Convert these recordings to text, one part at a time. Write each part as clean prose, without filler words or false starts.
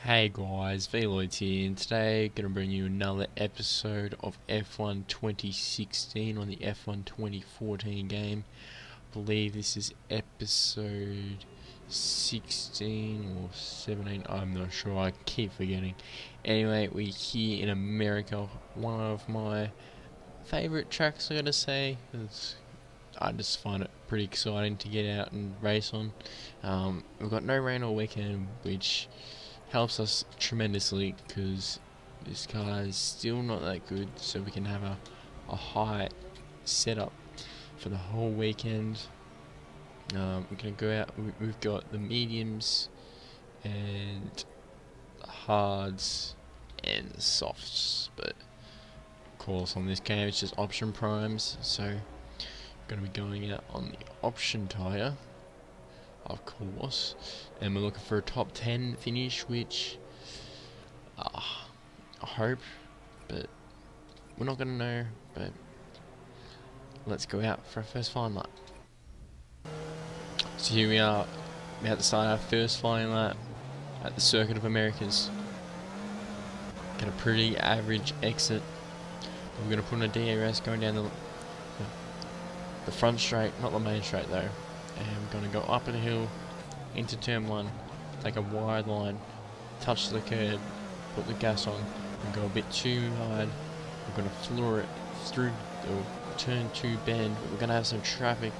Hey guys, Veloids here, and today gonna bring you another episode of F1 2016 on the F1 2014 game. I believe this is episode 16 or 17, I'm not sure, I keep forgetting. Anyway, we're here in America, one of my favourite tracks I gotta say. I just find it pretty exciting to get out and race on. We've got no rain all weekend, which helps us tremendously because this car is still not that good, so we can have a high setup for the whole weekend. We're gonna go out. We've got the mediums and the hards and the softs, but of course on this game it's just option primes, so we're gonna be going out on the option tyre, of course, and we're looking for a top 10 finish, which I hope, but we're not gonna know. But let's go out for our first flying lap. So here we are, about to start our first flying lap at the Circuit of Americas. Got a pretty average exit. We're gonna put in a DRS going down the front straight, not the main straight though. And we're going to go up a hill into turn 1, take a wide line, touch the curb, put the gas on, and go a bit too hard. We're going to floor it through the turn 2 bend, but we're going to have some traffic.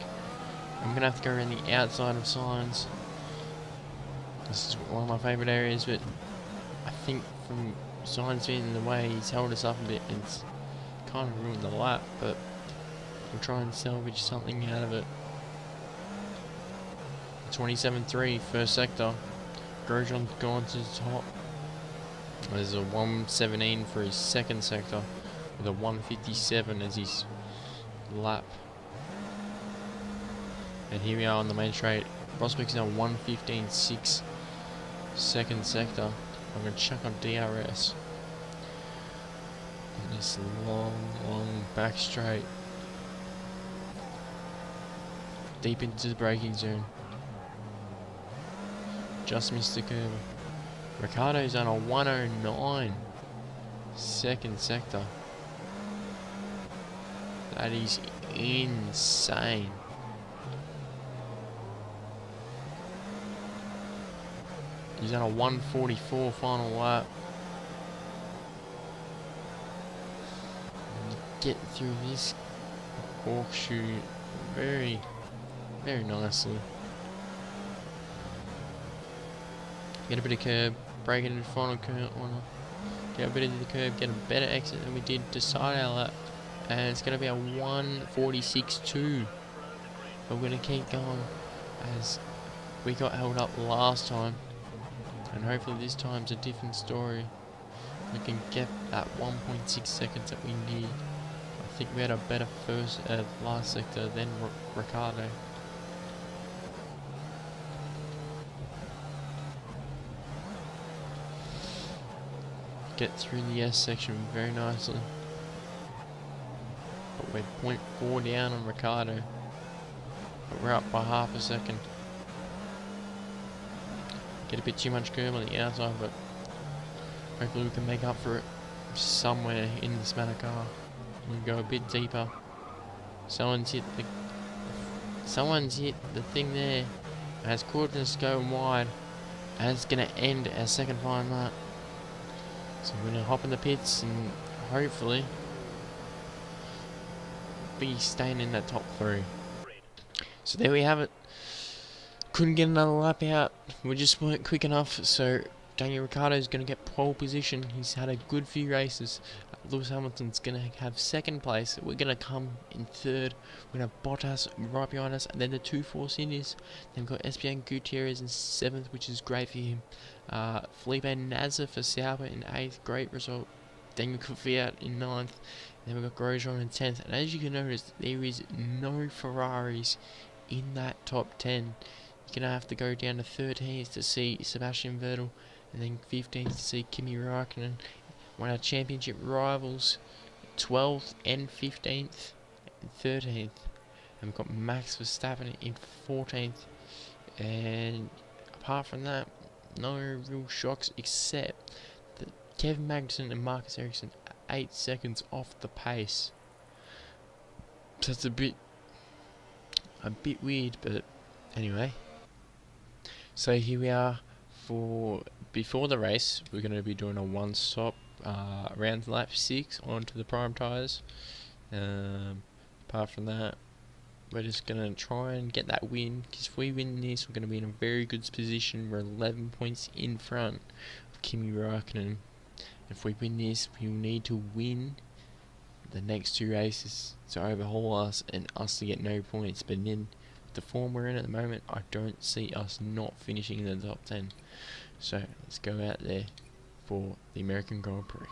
I'm going to have to go around the outside of signs. This is one of my favourite areas, but I think from signs being in the way, he's held us up a bit and it's kind of ruined the lap, but we'll try and salvage something out of it. 27.3 first sector. Grosjean's gone to the top. There's a 117 for his second sector with a 157 as his lap. And here we are on the main straight. Rosberg's now 115.6 second sector. I'm going to check on DRS. And this long back straight. Deep into the braking zone. Just missed the curve. Ricciardo's on a 109 second sector. That is insane. He's on a 144 final lap. Get through this horseshoe very nicely. Get a bit of curb, brake into the final corner, get a bit into the curb, get a better exit than we did to start our lap, and it's going to be a 146.2. But we're going to keep going as we got held up last time, and hopefully this time's a different story. We can get that 1.6 seconds that we need. I think we had a better last sector than Ricciardo. Get through the S section very nicely. But we're 0.4 down on Ricciardo. But we're up by half a second. Get a bit too much curb on the outside, but hopefully we can make up for it somewhere in this Manor car. We can go a bit deeper. Someone's hit the thing there. As Courtney's going wide. And it's gonna end our second flying lap. So we're going to hop in the pits and hopefully be staying in that top 3. So there we have it. Couldn't get another lap out. We just weren't quick enough. So Daniel Ricciardo is going to get pole position. He's had a good few races. Lewis Hamilton's going to have second place. We're going to come in third. We're going to have Bottas right behind us. And then the 2 Force Indies. Then we've got Esteban Gutierrez in 7th, which is great for him. Felipe Nasser for Sauber in 8th. Great result. Daniel Kvyat in 9th. Then we've got Grosjean in 10th. And as you can notice, there is no Ferraris in that top 10. You're going to have to go down to 13th to see Sebastian Vettel. And then 15th to see Kimi Räikkönen. One of our championship rivals, 12th and 15th and 13th. And we've got Max Verstappen in 14th. And apart from that, no real shocks except that Kevin Magnussen and Marcus Ericsson are 8 seconds off the pace. So it's a bit weird, but anyway. So here we are for before the race. We're going to be doing a one-stop around lap 6 onto the prime tyres. Apart from that, we're just going to try and get that win, because if we win this, we're going to be in a very good position. We're 11 points in front of Kimi Räikkönen. If we win this, we'll need to win the next 2 races to overhaul us and us to get no points. But then, the form we're in at the moment, I don't see us not finishing in the top 10. So let's go out there for the American Grand Prix.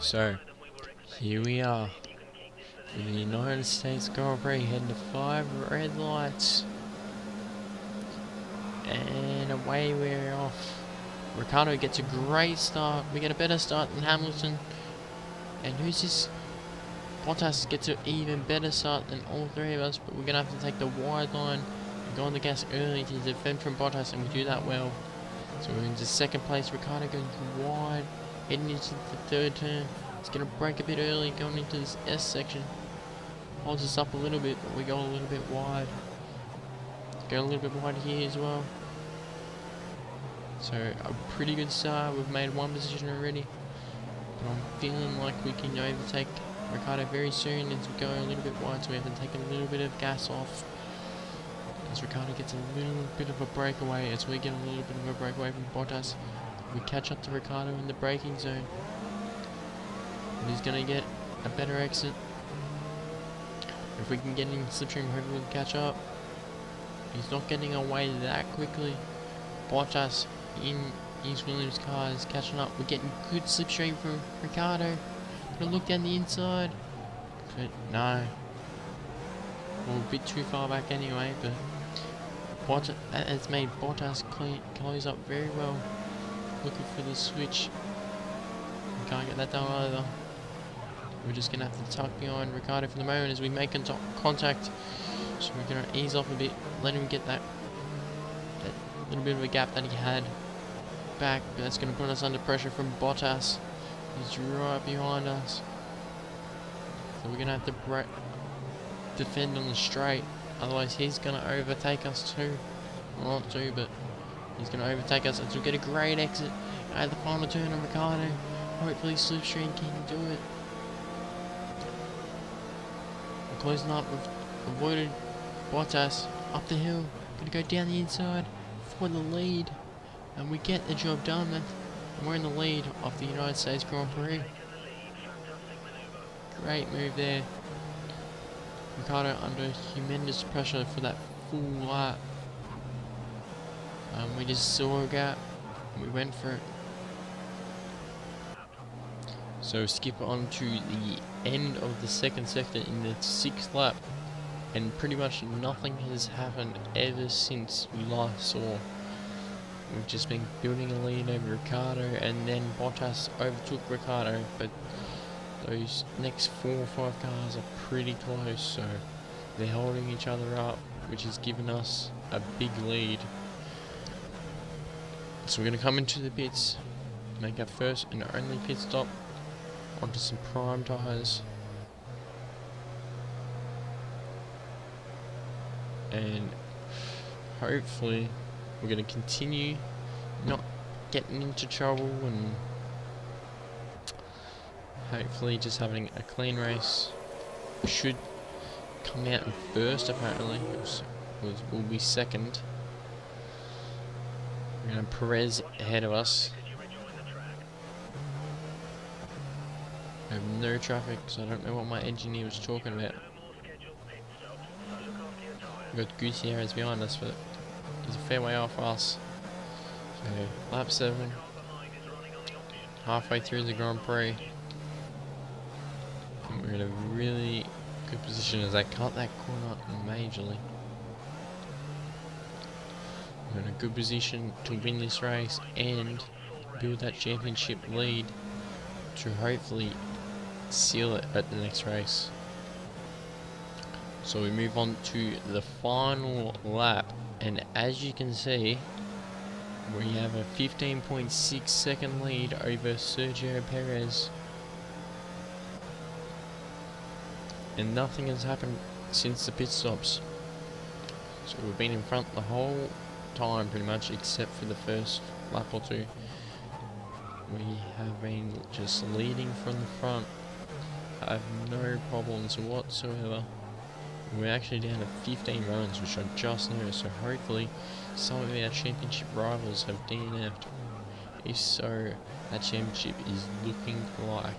So, here we are in the United States Grand Prix, heading to 5 red lights, and away we're off. Ricciardo gets a great start. We get a better start than Hamilton. And who's this? Bottas gets an even better start than all 3 of us, but we're going to have to take the wide line and go on the gas early to defend from Bottas, and we do that well. So we're into 2nd place. Ricciardo goes wide, heading into the 3rd turn. It's going to brake a bit early, going into this S section. Holds us up a little bit, but we go a little bit wide. Go a little bit wide here as well. So a pretty good start. We've made 1 position already. But I'm feeling like we can overtake Ricciardo very soon as we go a little bit wide. So we have to take a little bit of gas off, as Ricciardo gets a little bit of a breakaway, as we get a little bit of a breakaway from Bottas. We catch up to Ricciardo in the braking zone. And he's going to get a better exit. If we can get in slipstream, hopefully we'll catch up. He's not getting away that quickly. Bottas in his Williams car is catching up. We're getting good slipstream from Ricciardo. Gonna look down the inside. But no. We're a bit too far back anyway, but Bottas, that has made Bottas close up very well. Looking for the switch. We can't get that done either. We're just going to have to tuck behind Ricciardo for the moment as we make contact. So we're going to ease off a bit, let him get that little bit of a gap that he had back. But that's going to put us under pressure from Bottas. He's right behind us. So we're going to have to defend on the straight. Otherwise he's going to overtake us too. Well, not too, but he's going to overtake us. And so we get a great exit at the final turn on Ricciardo. Hopefully slipstream can do it. We're closing up. We've avoided Bottas up the hill. Gonna go down the inside for the lead. And we get the job done. And we're in the lead of the United States Grand Prix. Great move there. Ricciardo under tremendous pressure for that full lap. We just saw a gap. And we went for it. So skip on to the end of the 2nd sector in the 6th lap, and pretty much nothing has happened ever since we last saw. We've just been building a lead over Ricciardo, and then Bottas overtook Ricciardo, but those next 4 or 5 cars are pretty close, so they're holding each other up, which has given us a big lead. So we're going to come into the pits, make our first and only pit stop onto some prime tyres, and hopefully we're going to continue not getting into trouble, and hopefully just having a clean race. We should come out in 1st apparently. We'll be 2nd. We're going to have Perez ahead of us. I have no traffic, so I don't know what my engineer was talking about. We've got Gutierrez behind us, but he's a fair way off us. So, lap 7, halfway through the Grand Prix. And we're in a really good position as I cut that corner majorly. We're in a good position to win this race and build that championship lead to hopefully seal it at the next race. So we move on to the final lap, and as you can see, we have a 15.6 second lead over Sergio Perez, and nothing has happened since the pit stops. So we've been in front the whole time pretty much, except for the first lap or two. We have been just leading from the front. I have no problems whatsoever. We're actually down to 15 runs, which I just noticed, so hopefully some of our championship rivals have DNF'd. If so, that championship is looking like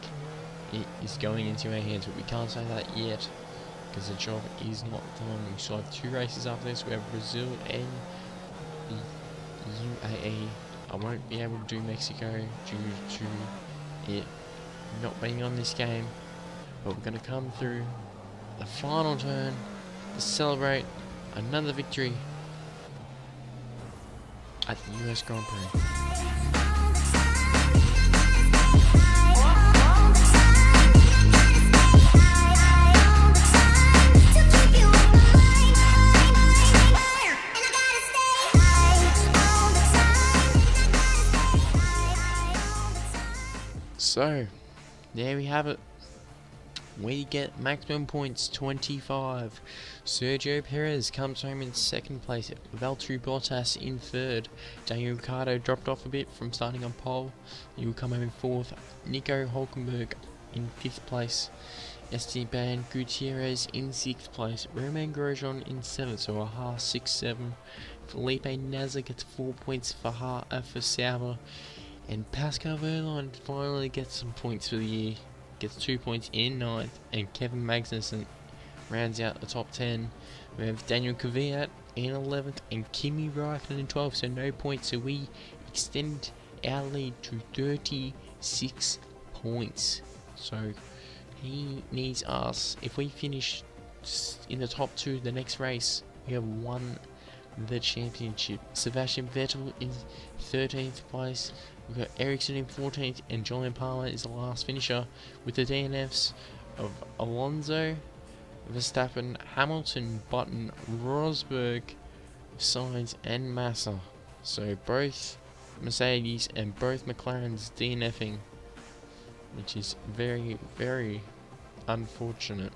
it is going into our hands, but we can't say that yet, because the job is not done. We still have 2 races after this. We have Brazil and the UAE. I won't be able to do Mexico due to it not being on this game, but we're going to come through the final turn to celebrate another victory at the US Grand Prix. So, there we have it. We get maximum points 25. Sergio Perez comes home in 2nd place. Valtteri Bottas in 3rd. Daniel Ricciardo dropped off a bit from starting on pole. He will come home in 4th. Nico Hülkenberg in 5th place. Esteban Gutierrez in 6th place. Romain Grosjean in 7th, so a Haas 6-7. Felipe Nasser gets 4 points for Sauber. And Pascal Wehrlein finally gets some points for the year. Gets 2 points in 9th, and Kevin Magnussen rounds out the top 10. We have Daniel Kvyat in 11th and Kimi Räikkönen in 12th, so no points. So we extend our lead to 36 points. So he needs us. If we finish in the top 2 the next race, we have won the championship. Sebastian Vettel in 13th place. We've got Ericsson in 14th, and Julian Palmer is the last finisher, with the DNFs of Alonso, Verstappen, Hamilton, Button, Rosberg, Sainz and Massa. So both Mercedes and both McLaren's DNFing, which is very, very unfortunate.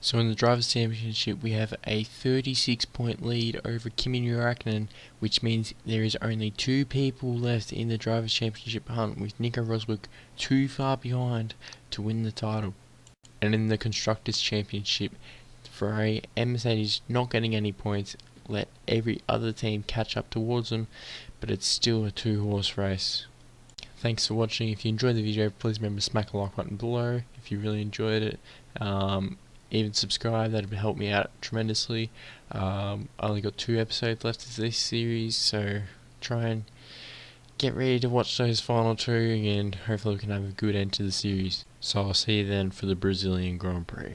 So in the Drivers' Championship, we have a 36-point lead over Kimi Räikkönen, which means there is only 2 people left in the Drivers' Championship hunt, with Nico Rosberg too far behind to win the title. And in the Constructors' Championship, Ferrari and Mercedes not getting any points, let every other team catch up towards them, but it's still a 2-horse race. Thanks for watching. If you enjoyed the video, please remember to smack the like button below if you really enjoyed it. Even subscribe, that would help me out tremendously. I only got 2 episodes left of this series, so try and get ready to watch those final 2, and hopefully we can have a good end to the series. So I'll see you then for the Brazilian Grand Prix.